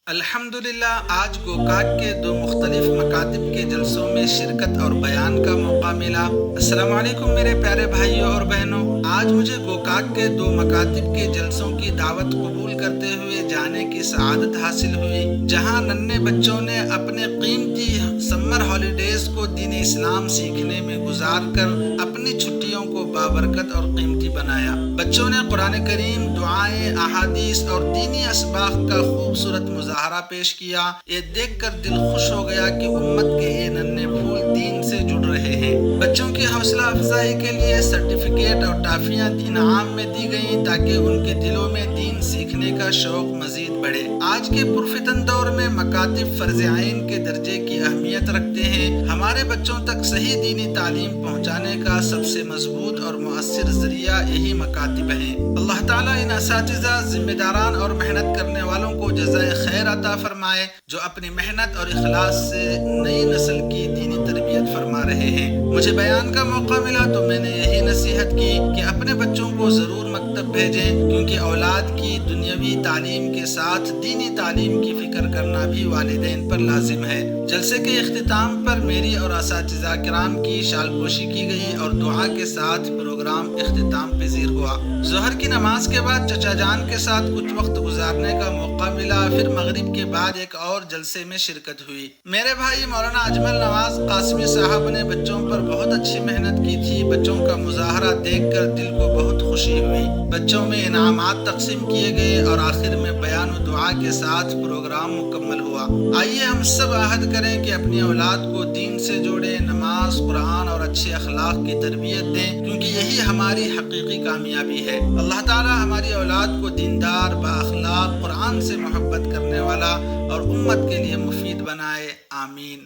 الحمدللہ آج گوکاک کے دو مختلف مکاتب کے جلسوں میں شرکت اور بیان کا موقع ملا۔ السلام علیکم میرے پیارے بھائیوں اور بہنوں، آج مجھے گوکاک کے دو مکاتب کے جلسوں کی دعوت قبول کرتے ہوئے جانے کی سعادت حاصل ہوئی، جہاں ننھے بچوں نے اپنے قیمتی سمر ہالیڈیز کو دین اسلام سیکھنے میں گزار کر اپنی چھٹیوں کو بابرکت اور قیمتی بنایا۔ بچوں نے قرآن کریم، دعائیں، احادیث اور دینی اسباق کا خوبصورت مظاہرہ پیش کیا۔ یہ دیکھ کر دل خوش ہو گیا کہ امت کے یہ ننھے پھول دین سے جڑ رہے ہیں۔ بچوں کی حوصلہ افزائی کے لیے سرٹیفکیٹ اور ٹافیاں دین عام میں دی گئیں تاکہ ان کے دلوں میں دین سیکھنے کا شوق مزید بڑھے۔ آج کے پرفتن دور میں مکاتب فرض عین کے درجے کی اہمیت رکھتے ہیں۔ ہمارے بچوں تک صحیح دینی تعلیم پہنچانے کا سب سے مضبوط اور مؤثر ذریعہ یہی مکاتب ہیں۔ اللہ تعالیٰ ان اساتذہ، ذمہ داران اور محنت کرنے والوں کو جزائے خیر عطا فرمائے جو اپنی محنت اور اخلاص سے نئی نسل کی دینی تربیت فرما رہے ہیں۔ مجھے بیان کا موقع ملا تو میں نے یہی نصیحت کی کہ اپنے بچوں کو ضرور مکتب بھیجیں، کیونکہ اولاد کی دنیاوی تعلیم کے ساتھ دینی تعلیم کی فکر کرنا بھی والدین پر لازم ہے۔ جلسے کے اختتام پر میری اور اساتذہ کرام کی شال پوشی کی گئی اور دعا کے ساتھ پروگرام اختتام پذیر ہوا۔ ظہر کی نماز کے بعد چچا جان کے ساتھ کچھ وقت گزارنے کا موقع ملا، پھر مغرب کے بعد ایک اور جلسے میں شرکت ہوئی۔ میرے بھائی مولانا اجمل نواز قاسمی صاحب نے بچوں پر بہت اچھی محنت کی تھی۔ بچوں کا مظاہرہ دیکھ کر دل کو بہت خوشی ہوئی۔ بچوں میں انعامات تقسیم کیے گئے اور آخر میں بیان و دعا کے ساتھ پروگرام مکمل ہوا۔ آئیے ہم سب عہد کریں کہ اپنی اولاد کو دین سے جوڑیں، نماز، قرآن اور اچھے اخلاق کی تربیت دیں، کیونکہ یہی ہماری حقیقی کامیابی ہے۔ اللہ تعالیٰ ہماری اولاد کو دیندار، بااخلاق، قرآن سے محبت کرنے والا اور امت کے لیے مفید بنائے۔ آمین۔